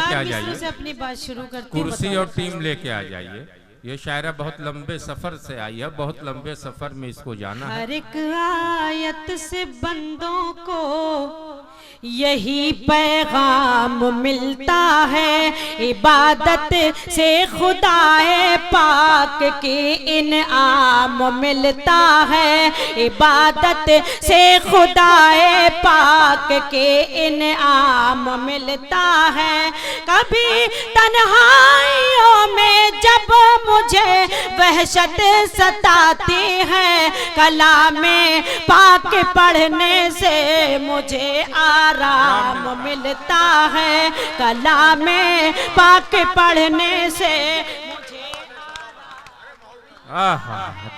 लेके आ जाइए, से अपनी बात शुरू करती हूँ। कुर्सी और टीम लेके आ जाइए। ये शायरा बहुत लंबे सफर से आई है, बहुत लंबे सफर में इसको जाना है। हर एक आयत से बंदों को यही पैगाम मिलता है, इबादत से खुदाए पाक के इनाम मिलता है, इबादत से खुदाए पाक के इनाम मिलता है। कभी तन्हाइयों में जब मुझे वहशत सताती है, कलामे पाक पढ़ने से मुझे आराम मिलता है, कलामे पाक पढ़ने से मुझे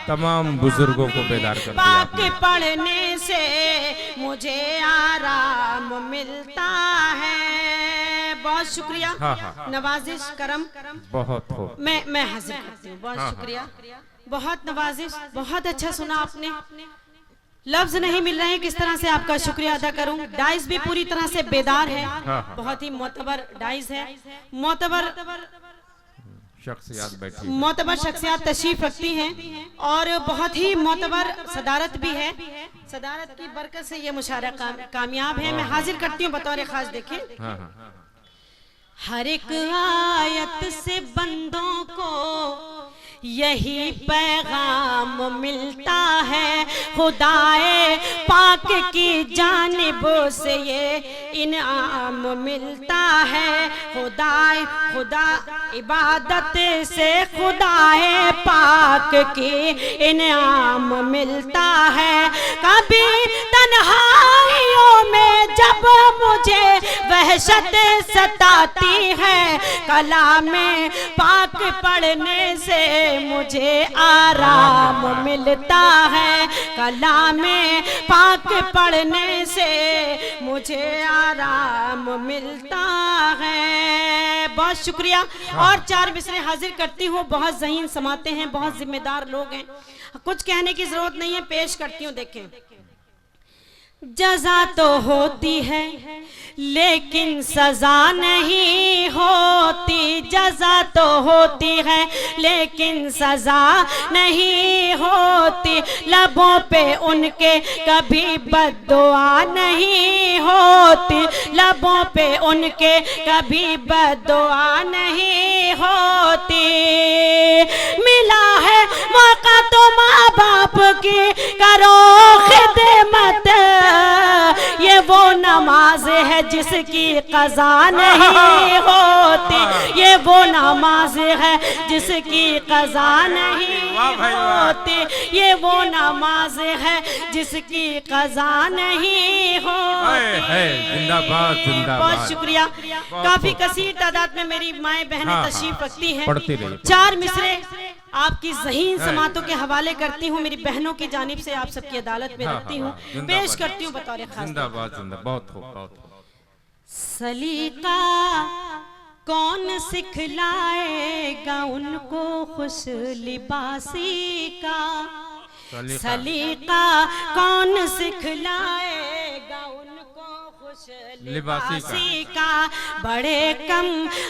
तमाम बुजुर्गों को बेदार कर दिया पाक आपने। पढ़ने से मुझे आराम मिलता है। बहुत शुक्रिया। हाँ। नवाजिश करम बहुत हो। मैं हाजिर करती हूँ। बहुत शुक्रिया, बहुत नवाजिश, बहुत अच्छा सुना आपने। लफ्ज नहीं मिल रहे हैं किस तरह से आपका शुक्रिया अदा करूं। डाइस भी पूरी तरह से बेदार है। बहुत ही मोतबर डाइस है। मोतबर शख्सियत बैठी, मोतबर शख्सियत तशरीफ रखती हैं और बहुत ही मोतबर सदारत भी है। सदारत की बरकत से ये मुशारा कामयाब है। मैं हाजिर करती हूँ बतौर खास। देखें, हर एक आयत से बंदों को यही पैगाम मिलता है, खुदाए पाक की जानिब से ये इनाम मिलता है। खुदा इबादत से खुदाए पाक की इनाम मिलता है। कभी तन्हाइयों में जब मुझे वहशत सताती है, कलामे पाक पढ़ने से मुझे आराम मिलता है, कलामे पाक पढ़ने से मुझे आराम मिलता है। बहुत शुक्रिया। और 4 मिसरे हाजिर करती हूँ। बहुत ज़हीन समाते हैं, बहुत जिम्मेदार लोग हैं, कुछ कहने की जरूरत नहीं है, पेश करती हूँ। देखें, जज़ा तो होती है लेकिन सजा नहीं होती, जज़ा तो होती है लेकिन सजा नहीं होती, लबों पे उनके कभी बद्दुआ नहीं होती, लबों पे उनके कभी बद्दुआ नहीं होती। मिला है मौका तो माँ बाप की करो खिदमत, ये वो नमाज है जिसकी कज़ा नहीं होती, ये वो नमाज है जिसकी कज़ा नहीं होती, ये वो नमाज है जिसकी कज़ा नहीं होती। जिंदाबाद जिंदाबाद। बहुत शुक्रिया। काफी कसीर तादाद में मेरी माएँ बहनें तशरीफ रखती हैं। 4 मिसरे आपकी ज़हीन समातों के हवाले करती हूँ, मेरी बहनों की जानिब से आप सबकी अदालत में रखती हूँ, पेश करती हूँ बतौर खास। जिंदाबाद जिंदाबाद। बहुत हो। सलीका कौन सिखलाएगा उनको खुश लिबासी का, सलीका कौन सिखलाएगा उनको खुश लिबासी का। बड़े कम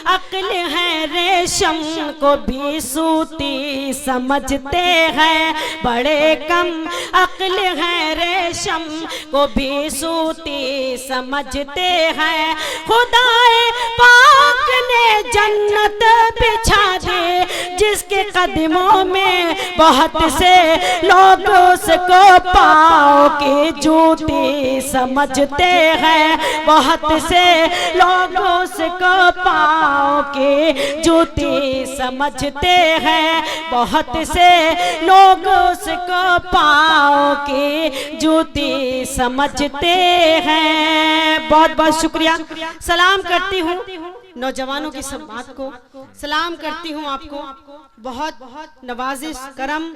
अक्ल हैं, रेशम को भी सूती समझते हैं, बड़े कम अक्ल हैं, रेशम को भी सूती समझते हैं। खुदाए पाक ने जन्नत बिछा दे जिसके कदमों में बहुत से लोग उसको पाँव की जूती समझते हैं, बहुत से लोग उसको पाँव की जूती समझते हैं, बहुत से लोग उसको पाँव की जूती समझते हैं। बहुत बहुत शुक्रिया। सलाम करती हूँ नौजवानों की समात को, सलाम करती हूँ आपको। बहुत नवाजिश करम।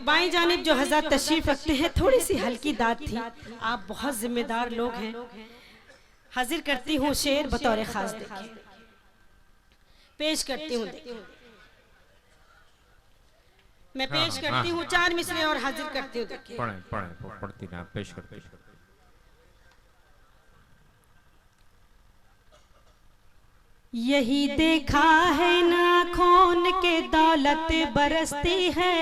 बाएं जानिब जो हज़रत तशरीफ रखते हैं, थोड़ी सी हल्की दाद थी, आप बहुत जिम्मेदार लोग हैं। हाजिर करती हूँ शेर बतौर खास। देखिए, पेश करती हूँ। मैं पेश करती हूँ 4 मिसरे और हाजिर करती हूँ। देखिए, पढ़ती ना, पेश करती। यही देखा है ना खून के दौलत बरसती है,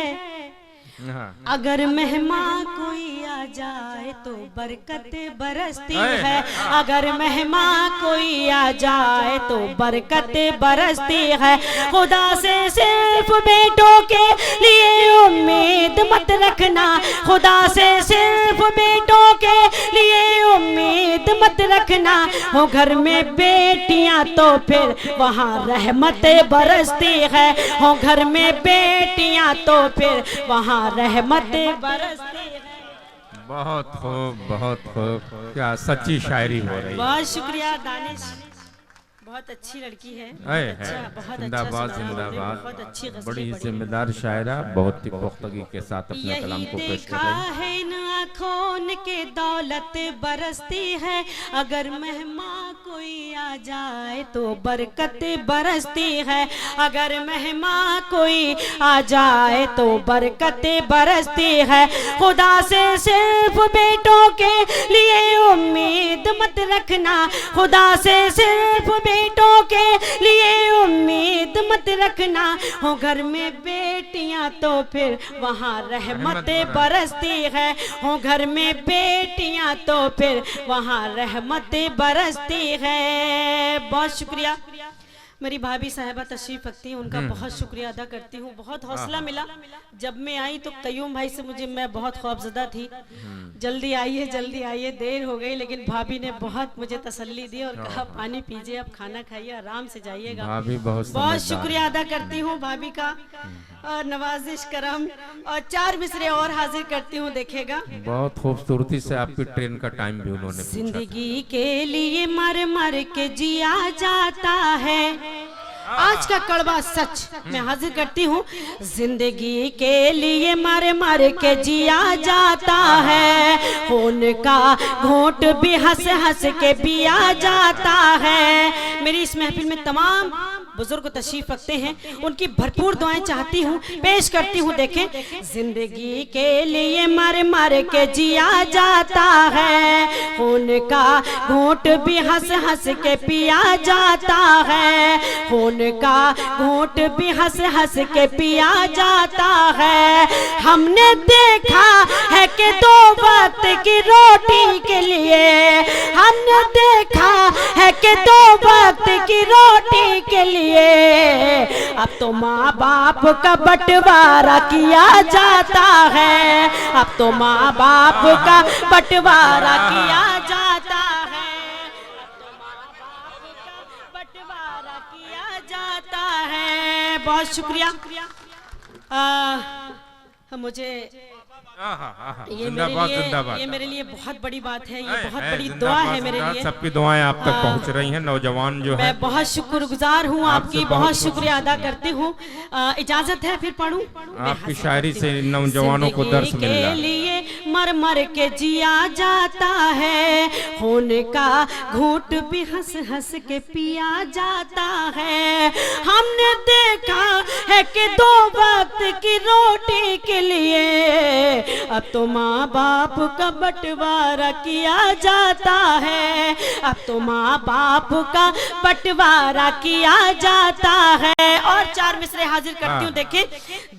अगर मेहमान कोई आ जाए तो बरकत बरसती है, अगर मेहमान कोई आ जाए तो बरकत बरसती है। खुदा से सिर्फ बेटों के लिए उम्मीद मत रखना, खुदा से सिर्फ बेटों के लिए उम्मीद मत रखना। हो घर में बेटियां तो फिर वहाँ रहमतें बरसती है, हो घर में बेटियां तो फिर वहाँ रहमतें बरसती है। बहुत खूब, बहुत खूब, क्या सच्ची शायरी हो रही है। बहुत शुक्रिया दानिश, बहुत अच्छी लड़की है। जिंदाबाद जिंदाबाद, बहुत अच्छी गज़लें बड़ी पढ़ी। जिम्मेदार शायरा, बहुत ही पुख्तगी के साथ अपने कलाम को पेश कर देखा रही है। है ना खून के दौलत बरसती है, अगर मेहमान कोई आ जाए तो बरकत बरसती है, अगर मेहमान कोई आ जाए तो बरकत बरसती है। खुदा से सिर्फ बेटों के लिए उम्मीद मत रखना, खुदा से सिर्फ बेटों के लिए उम्मीद मत रखना। हो घर में बेटियां तो फिर वहाँ रहमतें बरसती है, हो घर में बेटियां तो फिर वहाँ रहमतें बरसती है। बहुत शुक्रिया, मेरी भाभी साहिबा तशरीफ रखती हैं, उनका बहुत शुक्रिया अदा करती हूँ। बहुत हौसला मिला जब मैं आई तो कयूम भाई से मैं बहुत खौफजदा थी, जल्दी आइए, देर हो गई, लेकिन भाभी ने बहुत मुझे तसल्ली दी और कहा पानी पीजिए, अब खाना खाइए, आराम से जाइएगा। भाभी बहुत बहुत शुक्रिया अदा करती हूँ भाभी का, और नवाजिश करम, और 4 मिसरे और हाजिर करती हूँ, देखेगा। बहुत खूबसूरती से आपकी ट्रेन का टाइम भी उन्होंने पूछा था। जिंदगी के लिए मर मर के जिया जाता है, आज का कड़वा सच मैं हाजिर करती हूँ। जिंदगी के लिए मर मर के जिया जाता है, खून का घूंट भी हंस हंस के पिया जाता है। मेरी इस महफिल में तमाम बुजुर्ग तशरीफ रखते हैं, उनकी भरपूर दुआएं चाहती हूँ, पेश करती हूँ। देखें, जिंदगी के लिए मर मर के जिया जाता है, खून का घूंट भी हंस हंस के पिया जाता है, खून का घूंट भी हंस हंस के पिया जाता है। हमने देखा है कि 2 वक्त की रोटी के लिए, हमने देखा है कि 2 वक्त की रोटी के लिए अब तो माँ बाप का बंटवारा किया जाता है, अब तो माँ बाप का बंटवारा किया जाता है, अब तो माँ बाप का बंटवारा किया जाता है। बहुत शुक्रिया। मुझे ये मेरे लिए बहुत बड़ी बात है, ये बहुत बड़ी दुआ है मेरे लिए। सबकी दुआएं आप तक पहुंच रही हैं। नौजवान जो है, मैं बहुत शुक्रगुजार हूँ आपकी, बहुत शुक्रिया अदा करती हूँ। इजाजत है फिर पढ़ूं? आपकी शायरी से नौजवानों को दर्श मिल रहा है। लिए मर मर के जिया जाता है, खून का घूंट भी हंस हंस के पिया जाता है। हमने देखा है कि 2 वक्त की रोटी के लिए अब तो माँ बाप का बंटवारा किया जाता है, अब तो माँ बाप का बंटवारा किया जाता है। और 4 मिसरे हाजिर करती हूँ। देखें,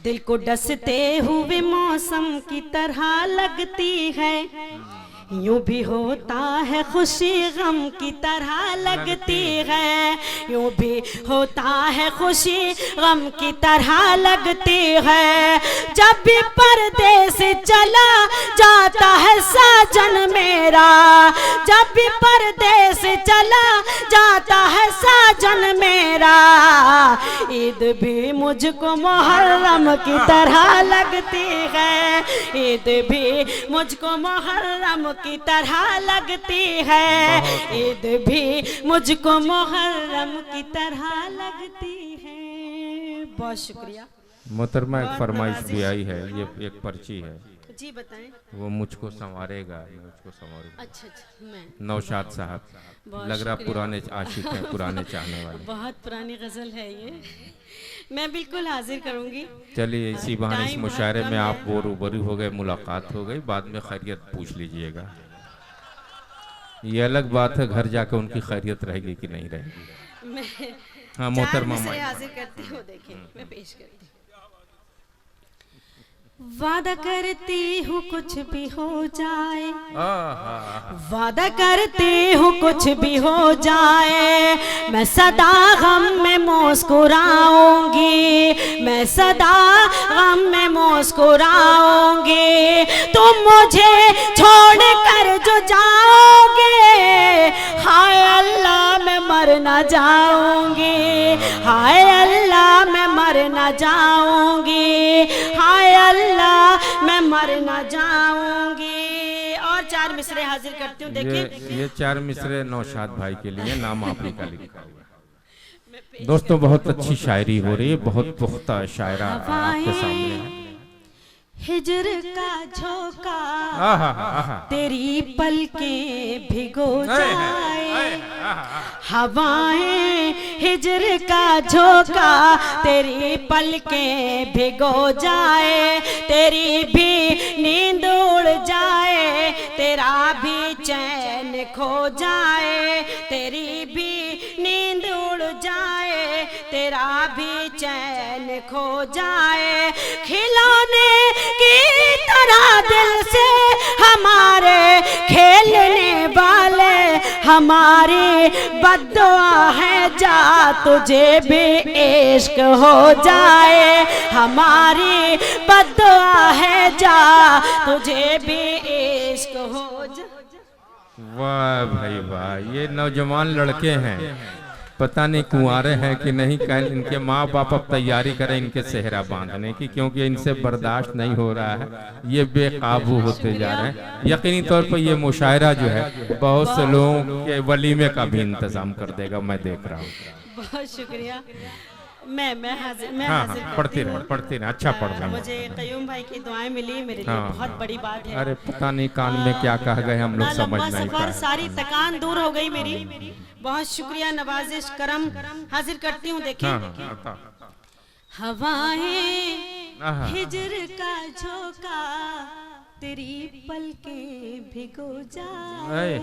दिल को डसते हुए मौसम की तरह लगती है, यूं भी होता है खुशी गम की तरह लगती है, यूं भी होता है खुशी गम की तरह लगती है। जब भी परदेस चला जाता है साजन मेरा, जब भी परदेस चला जाता है साजन मेरा, ईद भी मुझको मुहर्रम की तरह लगती है, ईद भी मुझको मुहर्रम की तरह लगती है, ईद भी मुझको मुहर्रम की तरह लगती है। बहुत शुक्रिया। मोहतरमा, एक फरमाइश भी आई है, ये एक पर्ची है। जी बताएं। वो मुझको संवारेगा, मुझको संवारेगा। अच्छा, मैं नौशाद साहब, लग रहा पुराने आशिक हैं, पुराने चाहने वाले। बहुत पुरानी गजल है ये, मैं बिल्कुल हाजिर करूंगी। चलिए, इसी बहाने इस मुशायरे में आप वो रूबरू हो गए, मुलाकात हो गई, बाद में खैरियत पूछ लीजिएगा। ये अलग बात है घर जाके उनकी खैरियत रहेगी कि नहीं रहेगी। मैं हाँ 4 मोहतरमा मिसरे हाजिर करती हूँ, देखिए मैं पेश करती हूँ। वादा करती हूँ कुछ भी हो जाए, वादा करती हूँ कुछ भी हो जाए, मैं सदा गम में मुस्कुराऊंगी, मैं सदा गम में मुस्कुराऊंगी। तुम मुझे छोड़ कर जो जाओगे, हाय अल्लाह मैं मर ना जाऊंगी, हाय अल्लाह मैं मर ना जाऊंगी, हाय अल्लाह मैं मर ना जाऊंगी। और 4 मिसरे हाजिर करती हूँ, देखिए ये 4 मिसरे नौशाद भाई के लिए, नाम आप ही का लिखा हुआ। दोस्तों बहुत अच्छी शायरी हो रही है, बहुत पुख्ता शायरा आपके सामने है। हिजर का झोंका तेरी पलकें भिगो जाए, हवाएं हिजर का झोंका तेरी पलकें भिगो जाए, तेरी भी नींद उड़ जाए, तेरा भी चैन खो जाए, तेरी भी नींद उड़ जाए, तेरा भी चैन खो जाए। खिलौने की तरह दिल से हमारे खेलने वाले, हमारी बद्दुआ है जा तुझे भी इश्क हो जाए, हमारी बद्दुआ है जा तुझे भी इश्क हो जाए। वाह भाई वाह, ये नौजवान लड़के हैं, पता नहीं कुंवारे हैं कि नहीं, कल इनके माँ बाप अब तैयारी करें इनके सेहरा बांधने की, क्योंकि इनसे बर्दाश्त नहीं हो रहा है, ये बेकाबू होते जा रहे हैं। यकीनी तौर पर ये मुशायरा जो है बहुत से लोगों के वलीमे का भी इंतजाम कर देगा, मैं देख रहा हूँ। बहुत शुक्रिया। मैं हाजिर पढ़ती रहे अच्छा पढ़ रहे। मुझे कयूम भाई की दुआएं मिली, मेरे लिए बहुत बड़ी बात है। अरे पता नहीं कान में क्या कह गए, हम लोग समझ नहीं पाए। सारी थकान दूर हो गई मेरी, बहुत शुक्रिया, नवाजिश करम हाजिर करती हूँ। देखिए हवाएं हिजर का झोंका तेरी पलकें भिगो जाए,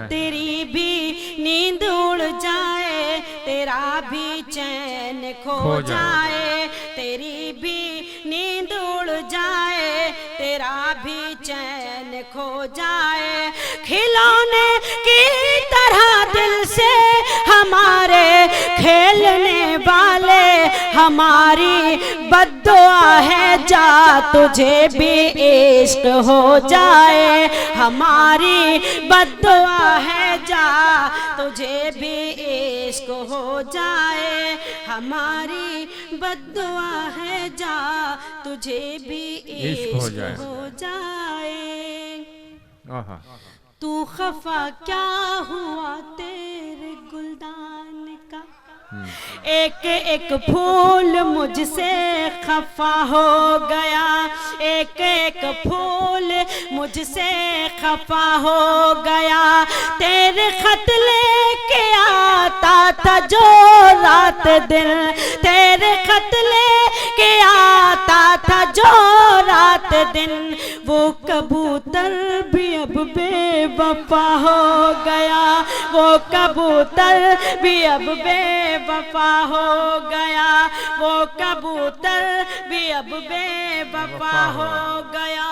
तेरी भी नींद उड़ जाए, तेरा भी चैन खो जाए, तेरी भी नींद उड़ जाए, तेरा भी चैन खो जाए। खिलौने की तरह दिल से हमारे खेलने वाले, हमारी बद्दुआ है जा तुझे भी इश्क हो जाए, हमारी बद्दुआ है जा तुझे भी इश्क हो जाए, हमारी बद्दुआ है जा तुझे भी इश्क हो जाए। तू खफा क्या हुआ तेरे गुलदान का, एक एक फूल मुझसे खफा हो गया, एक एक फूल मुझसे खफा हो गया। तेरे खत लेके आता था जो रात दिन, तेरे खत लेके आता था जो रात दिन, वो कबूतर भी अब बेवफा हो गया, वो कबूतर भी अब बेवफा हो गया, वो कबूतर भी अब बेवफा हो गया।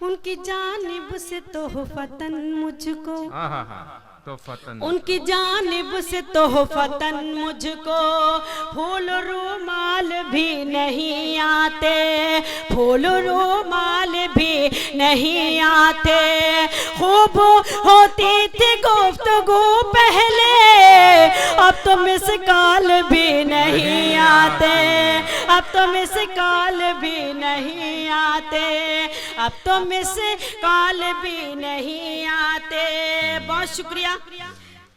उनकी जानिब से तोहफतन मुझको, उनकी जानिब से तोहफतन मुझको फूल रुमाल भी नहीं आते, फूल रुमाल भी नहीं आते। खूब होती थी गुफ्तगू पहले, अब तो मिस कॉल भी नहीं आते, अब तो मिस कॉल भी नहीं आते, अब तो मिस कॉल भी नहीं आते। बहुत शुक्रिया।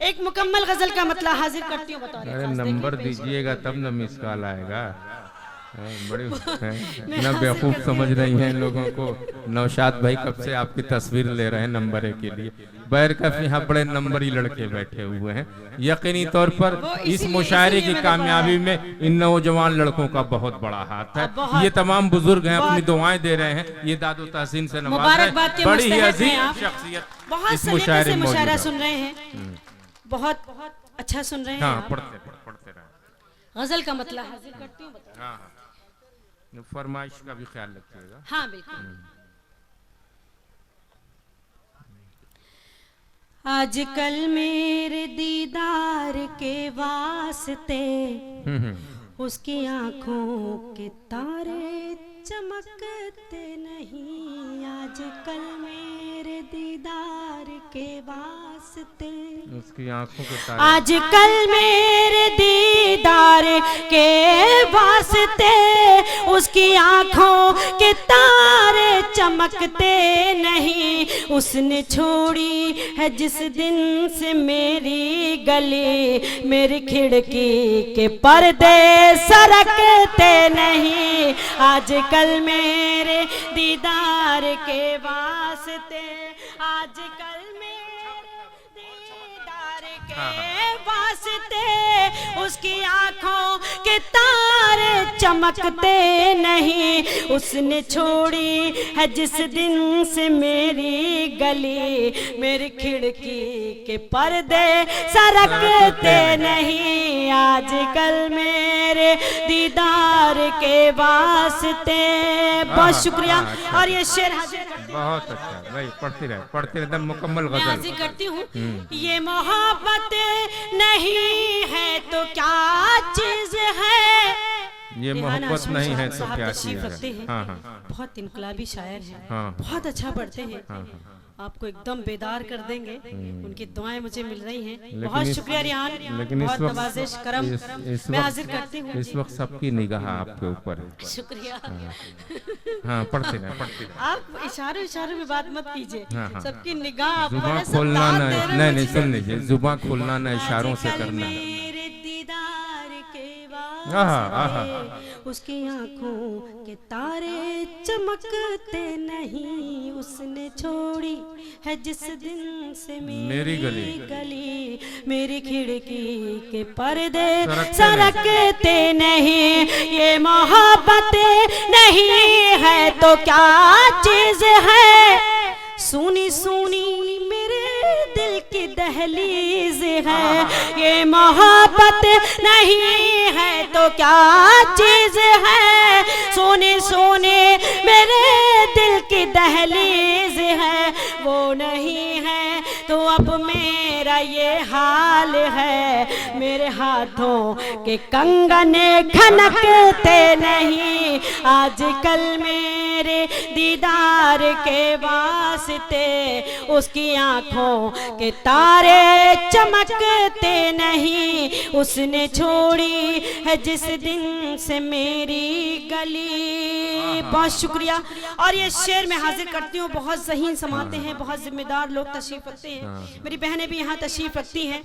एक मुकम्मल गजल का मतलब हाजिर करती हूँ, बताओ। अरे नंबर दीजिएगा तब न मिस कॉल आएगा। बड़ी ना बेवकूफ समझ रही हैं लोगों को। नौशाद भाई कब से आपकी तस्वीर ले रहे हैं नंबर 1 के लिए। बैरकफ यहाँ बड़े नंबरी लड़के बैठे हुए हैं। यकीनी तौर पर इस मुशायरे की कामयाबी में इन नौजवान लड़कों का बहुत बड़ा हाथ है। ये तमाम बुजुर्ग हैं, अपनी दुआएं दे रहे हैं। ये दादो तहसीन से नवाज है, बड़ी ही अजीम शख्सियत इस मुशायरे में मुशायरा सुन रहे हैं, बहुत अच्छा सुन रहे हैं। हाँ, पढ़ते रहे। गजल का मतलब हाजिर करती हूँ, हाँ, फरमाइश का भी ख्याल रखिएगा। हाँ बिल्कुल। आजकल मेरे दीदार के वास्ते उसकी आंखों के तारे चमकते नहीं। आजकल मेरे दीदार के वास्ते उसकी आंखों के तारे, आजकल मेरे दीदार के वास्ते उसकी आंखों के तारे चमकते नहीं। उसने छोड़ी है जिस दिन से मेरी गली, मेरी खिड़की के पर्दे सरकते नहीं। आजकल मेरे दीदार के वास्ते, आजकल मेरे दीदार के वास्ते उसकी आंखों के तारे चमकते नहीं। उसने छोड़ी है जिस दिन से मेरी गली, मेरी खिड़की के पर्दे सरकते नहीं। आजकल मेरे दीदार के वास्ते। बहुत शुक्रिया। और ये शेर बहुत अच्छा भाई, पढ़ते रहे एकदम मुकम्मल गजल हाजिर करती हूँ। ये मोहब्बत नहीं है तो क्या चीज है, ये मोहब्बत नहीं है तो क्या चीज है। हाँ, हाँ। बहुत इनकलाबी शायर हैं, हाँ। बहुत अच्छा पढ़ते हैं। हाँ, आपको एकदम बेदार कर देंगे। उनकी दुआएं मुझे मिल रही हैं। बहुत शुक्रिया रिहान, लेकिन बहुत नवाजिश करम मैं हाजिर करती हूँ। इस वक्त सबकी निगाह आपके ऊपर है। शुक्रिया। हाँ, पढ़ते रहे। आप इशारों में बात मत कीजिए। हाँ, हाँ। सबकी निगाह जुबान खोलना ना, नहीं सुन लीजिए, जुबान खोलना ना, इशारों से करना। मेरे दीदार के वास्ते उसकी आंखों के तारे चमकते नहीं। उसने छोड़ी है जिस दिन से मेरी गली, मेरी खिड़की के पर्दे सरकते नहीं। ये मोहब्बत नहीं है तो क्या चीज है, सुनी सुनी मेरे दिल की दहलीज है। ये मोहब्बत नहीं है तो क्या चीज है, सोने सोने मेरे दिल की दहलीज है। वो नहीं है तो अब मेरा ये हाल है, मेरे हाथों के कंगने खनकते नहीं। आजकल मेरे दीदार के वास्ते उसकी आंखों के तारे चमकते नहीं। उसने छोड़ी है जिस दिन से मेरी गली। बहुत शुक्रिया। और ये शेर मैं हाजिर करती हूँ। बहुत ज़हीन समाते हैं, बहुत जिम्मेदार लोग तशरीफ रखते हैं। मेरी बहनें भी यहाँ तशरीफ रखती हैं।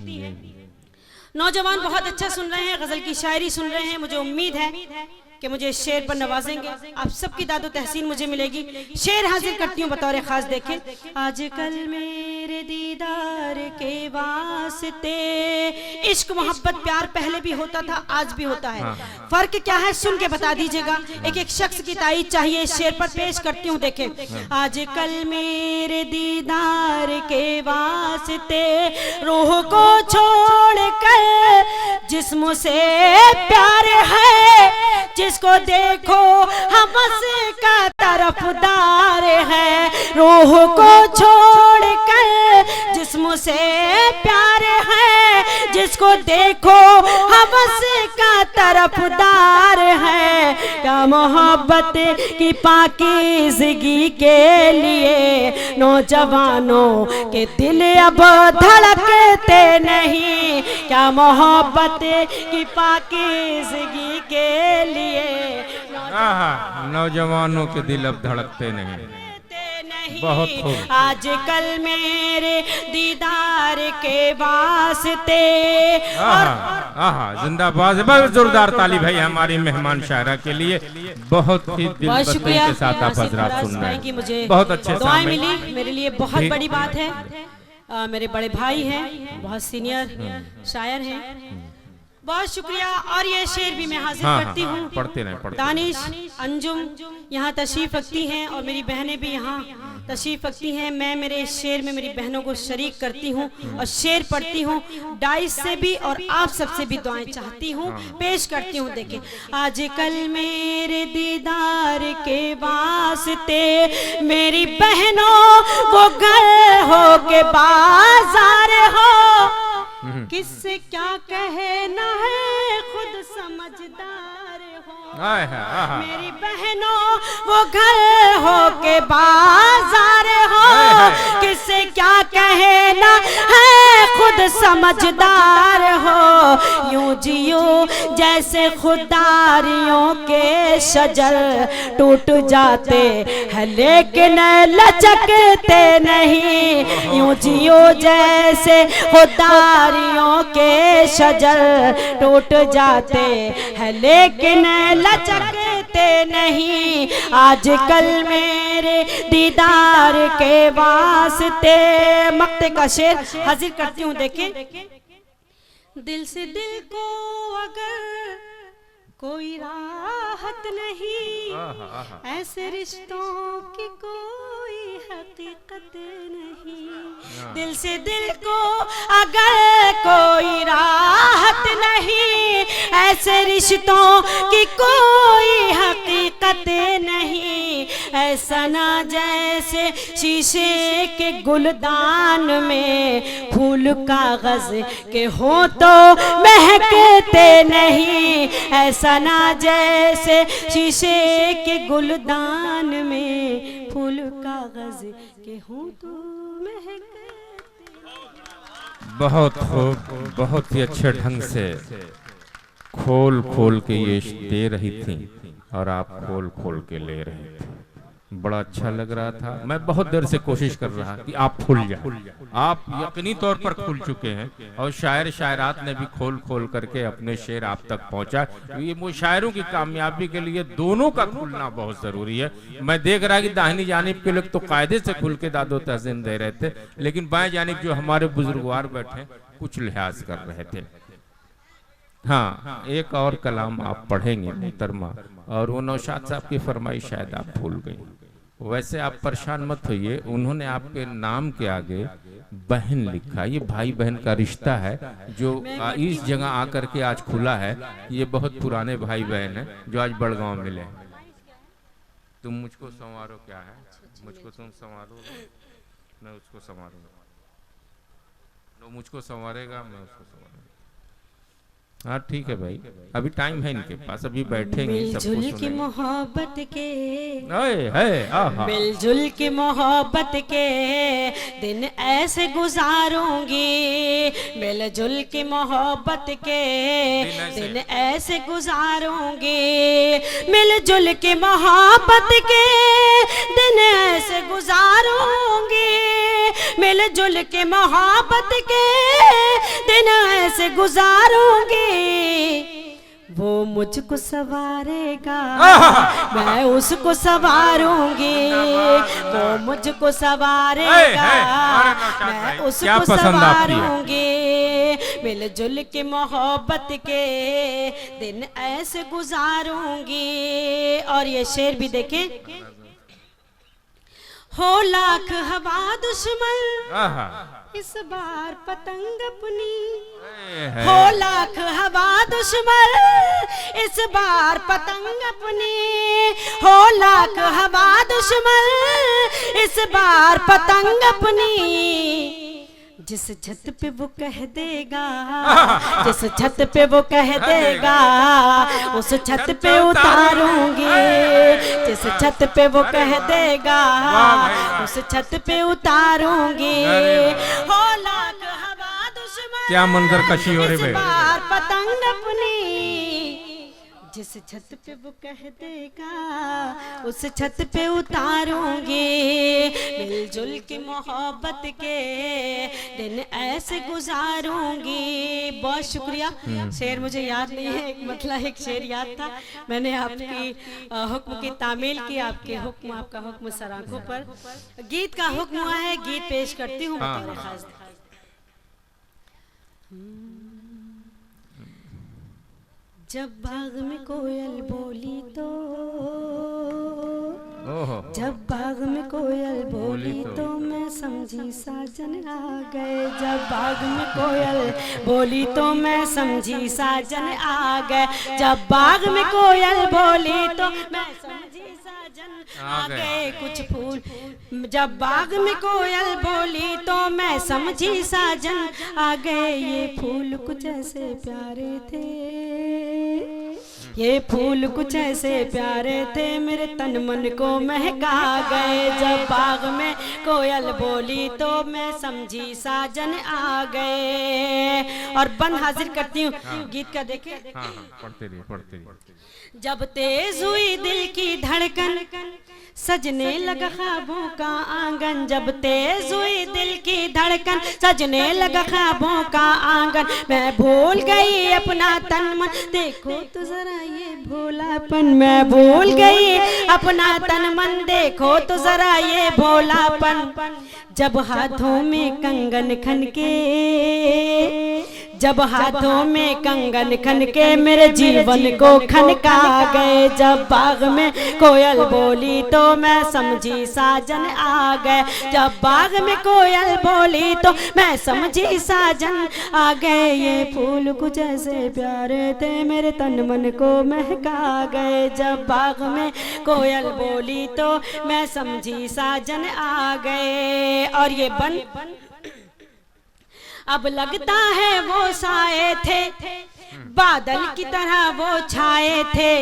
नौजवान बहुत अच्छा सुन रहे हैं, गजल की शायरी सुन रहे हैं। मुझे उम्मीद है कि मुझे शेर पर नवाजेंगे। आप सबकी दादो तहसीन मुझे मिलेगी। शेर हाजिर करती हूँ बतौर खास। देखें, आजकल मेरे दीदार के वास्ते, इश्क मोहब्बत प्यार पहले भी होता था, आज भी होता है। फर्क क्या है सुन के बता दीजिएगा। एक एक शख्स की तारीफ चाहिए। शेर पर पेश करती हूँ। देखें, आजकल मेरे दीदार के वास्ते रूह को छोड़ कर जिस्म से प्यार है, जिसको देखो हमस का तरफदार है। रूह को छोड़ कर जिस्म से प्यार है, जिसको देखो हमस का तरफदार है। क्या मोहब्बत की पाकीज़गी के लिए नौजवानों के दिल अब धड़कते नहीं। क्या मोहब्बत की पाकीज़गी के लिए नौजवानों के दिल अब धड़कते नहीं। बहुत खूब। आजकल मेरे दीदार के वास्ते। जिंदाबाद। बहुत जोरदार ताली भाई हमारी मेहमान शायरा के लिए। बहुत ही दिलचस्पी के साथ आप हजरात सुन रहे हैं। मुझे बहुत अच्छे दुआएं मिली, मेरे लिए बहुत बड़ी बात है। मेरे बड़े भाई हैं, बहुत सीनियर शायर हैं, बहुत शुक्रिया। और ये शेर भी मैं हाजिर करती हूँ। पढ़ते रहे। दानिश अंजुम यहाँ तशरीफ रखती हैं और मेरी बहनें भी यहाँ तशरीफ रखती हैं। मैं मेरे इस शेर में मेरी बहनों को शरीक करती हूँ और शेर पढ़ती हूँ। डाइस से भी और आप सबसे भी दुआएं चाहती हूँ, पेश करती हूँ। देखें, आजकल मेरे दीदार के वास्ते मेरी बहनों वो घर हो के बाजार हो, किससे क्या कहना है खुद समझदार हो। मेरी बहनों वो घर हो के बाजार हो, किससे क्या कहना है खुद समझदार हो। यूं जियो जैसे खुदारियों के शजर टूट जाते हैं लेकिन लचकते नहीं। यूं जियो जैसे खुदारियों के शजर टूट जाते हैं लेकिन लचकते नहीं। आजकल मेरे दीदार के वास्ते मक्ते का शेर हाजिर करती हूँ। देखें, दिल से दिल को अगर कोई राहत नहीं, ऐसे रिश्तों की कोई हकीकत नहीं। दिल से दिल को अगर कोई राहत नहीं, ऐसे रिश्तों की कोई हकीकत नहीं। ऐसा ना जैसे शीशे के गुलदान में फूल कागज के हो तो महकते नहीं। ऐसा ना जैसे शीशे के गुलदान में फूल कागज के हो तो महकते। बहुत खूब, बहुत ही अच्छे ढंग से खोल खोल के ये दे रही थी और आप खोल खोल के ले रहे थे। बड़ा अच्छा लग रहा था। मैं बहुत देर से कोशिश कर रहा कि आप खुल जाए। आप यकीनी तौर पर खुल चुके हैं और शायर शायरात ने भी खोल खोल करके अपने शेर आप तक पहुंचा। ये मुशायरों की कामयाबी के लिए दोनों का खुलना बहुत जरूरी है। मैं देख रहा कि दाहिनी जानिब के लोग तो कायदे से खुल के दादो तहसीन दे रहे थे, लेकिन बाएं जानिब जो हमारे बुजुर्गवार बैठे कुछ लिहाज कर रहे थे। हाँ, एक और कलाम आप पढ़ेंगे मोहतरमा, और वो नौशाद साहब की फरमाइश शायद आप भूल गई। वैसे आप परेशान मत होइए, उन्होंने आपके नाम के आगे बहन लिखा। ये भाई बहन का रिश्ता है जो इस जगह आकर के आज खुला है। ये बहुत पुराने भाई बहन हैं जो आज बड़गांव मिले। तुम मुझको संवारो, क्या है मुझको तुम संवारो, मैं उसको संवारूंगा। वो मुझको संवारेगा, मैं उसको संवारूंगा। हाँ ठीक है भाई, अभी टाइम है इनके पास, अभी बैठेंगे। मिलजुल की मोहब्बत के है मिलजुल की मोहब्बत के दिन ऐसे गुजारूंगी। मिलजुल की मोहब्बत के दिन ऐसे गुजारूंगी। मिलजुल की मोहब्बत के दिन ऐसे गुजारूंगी। मिलजुल के मोहब्बत के दिन ऐसे गुजारूंगी। वो मुझको सवारेगा, मैं उसको सवारूंगी। वो मुझको सवारेगा, मैं उसको सवारूंगी। मिलजुल के मोहब्बत के दिन ऐसे गुजारूंगी। और ये शेर भी देखें, हो लाख हवा दुश्मन इस बार पतंग अपनी। हो लाख हवा दुश्मन इस बार पतंग अपनी। हो लाख हवा दुश्मन इस बार पतंग अपनी। जिस छत पे वो कह देगा, जिस छत पे वो कह देगा, उस छत पे उतारूंगी। जिस छत पे वो कह देगा, उस छत पे उतारूंगी। हो लाख हवा दुश्मन, क्या मंजर कशी हो रही है, पतंग अपनी। जिस छत पे वो कह देगा, उस छत पे उतारूंगी। मिलजुल की मोहब्बत के दिन ऐसे गुजारूंगी। बहुत शुक्रिया। शेर मुझे याद नहीं है, एक मतलब एक शेर याद था। मैंने आपकी हुक्म की तामील की, आपके हुक्म, आपका हुक्म सर आंखों पर। गीत का हुक्म हुआ है, गीत पेश करती हूँ। खास जब बाग में कोयल बोली तो, जब बाग में कोयल बोली तो मैं समझी साजन आ गए। जब बाग में कोयल बोली तो मैं समझी साजन आ गए। जब बाग में कोयल बोली तो मैं समझी साजन आ गए। कुछ फूल, जब बाग में कोयल बोली तो मैं समझी साजन आ गए। ये फूल कुछ ऐसे प्यारे थे, ये फूल कुछ ऐसे प्यारे थे, मेरे तन मन को महका गए। जब बाग में कोयल बोली तो मैं समझी साजन आ गए। और बन हाजिर करती हूँ गीत का, देखे पढ़ते रहिए। जब तेज हुई दिल की धड़कन सजने लगा ख्वाबों का आंगन। जब तेज हुई दिल की धड़कन सजने लगा ख्वाबों का आंगन। मैं भूल गई अपना तन मन, देखो तो जरा ये भोलापन। मैं भूल गई अपना तन मन, देखो तो जरा ये भोलापन। जब हाथों में कंगन खनके, जब हाथों में कंगन खनके मेरे जीवन को खनका गए। जब बाग में कोयल बोली तो मैं समझी साजन आ गए। जब बाग में कोयल बोली तो मैं समझी साजन आ गए। ये फूल कुछ ऐसे प्यारे थे, मेरे तन मन को महका गए। जब बाग में कोयल बोली तो मैं समझी साजन आ गए। और ये बन, अब लगता है वो साए थे, बादल की तरह वो छाए थे।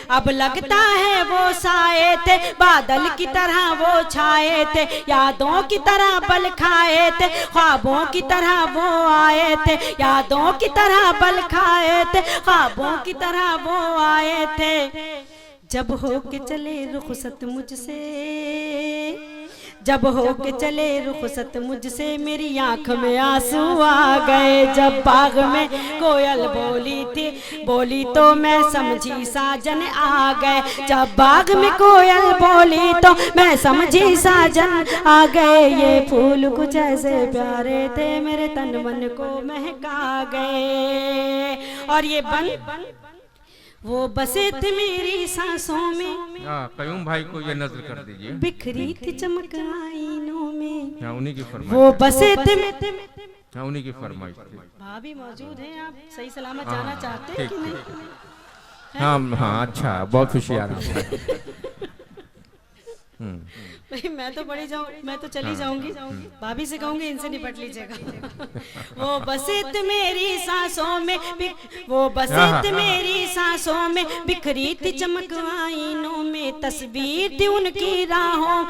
अब लगता है वो साए थे, बादल की तरह वो छाए थे। यादों की तरह बल खाए थे, ख्वाबों की तरह वो आए थे। यादों की तरह बल खाए थे, ख्वाबों की तरह वो आए थे। जब हो के चले रुखसत मुझसे, जब हो के चले रुखसत मुझसे, मेरी आंख में आंसू आ गए। जब बाग में कोयल बोली थी, बोली तो मैं समझी साजन आ गए। जब बाग में कोयल बोली तो मैं समझी साजन आ गए। ये फूल कुछ ऐसे प्यारे थे, मेरे तन मन को महका गए। और ये बन, वो बसे थे मेरी सांसों में, कयूम भाई को ये नजर कर दीजिए, बिखरी थी चमक आईनों में। उन्हीं की फरमाइश, वो बसे थे, उन्हीं की फरमाइश थी। भाभी मौजूद हैं, आप सही सलामत जाना चाहते हैं कि नहीं? हाँ अच्छा, बहुत खुशी आ रही है। भाई मैं तो बड़ी जाऊँ, मैं तो चली जाऊंगी, भाभी से कहूंगी इनसे निपट लीजिएगा। वो बसे मेरी सांसों में, वो बसे मेरी सांसों में, बिखरी थी चमक आईनों में। तस्वीर थी उनकी राहों,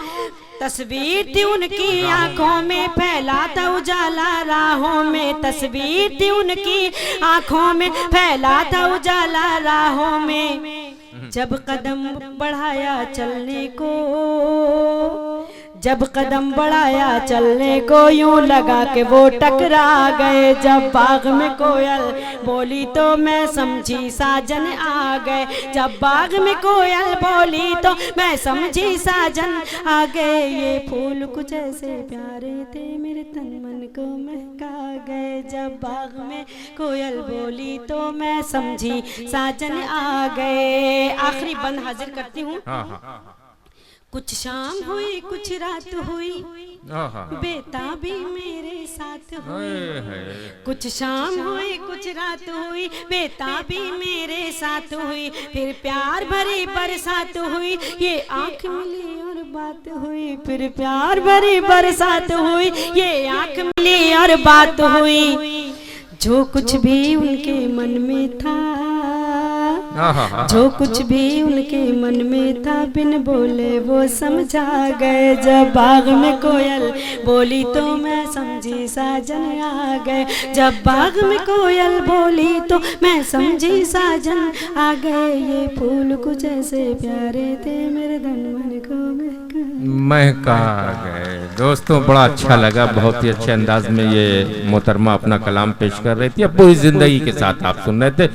तस्वीर थी उनकी आंखों में, फैला था उजाला राहों में। तस्वीर थी उनकी आंखों में, फैला था उजाला राहों में। जब कदम बढ़ाया चलने को, जब कदम बढ़ाया चलने को, यूं लगा के वो टकरा गए। जब बाग में कोयल बोली तो मैं समझी साजन आ गए। जब बाग में कोयल बोली तो मैं समझी साजन आ गए। ये फूल कुछ ऐसे प्यारे थे, मेरे तन मन को महका गए। जब बाग में कोयल बोली तो मैं समझी साजन आ गए। आखिरी बंद हाजिर करती हूँ। कुछ शाम हुई कुछ रात हुई, बेताबी मेरे साथ हुई। कुछ शाम हुई कुछ रात हुई, बेताबी मेरे साथ हुई। फिर प्यार भरी बरसात हुई, ये आँख मिली और बात हुई। फिर प्यार भरी बरसात हुई, ये आँख मिली और बात हुई। जो कुछ भी उनके मन में था, जो कुछ भी उनके मन में था, बिन बोले वो समझा गए। जब बाग में कोयल बोली तो मैं समझी साजन आ गए। जब बाग में कोयल बोली तो मैं समझी साजन आ गए। ये फूल कुछ ऐसे प्यारे थे, मेरे तन मन को महका गए। दोस्तों बड़ा अच्छा लगा, बहुत ही अच्छे अंदाज में ये मोहतरमा अपना कलाम पेश कर रही थी। अब पूरी जिंदगी के साथ आप सुन रहे थे।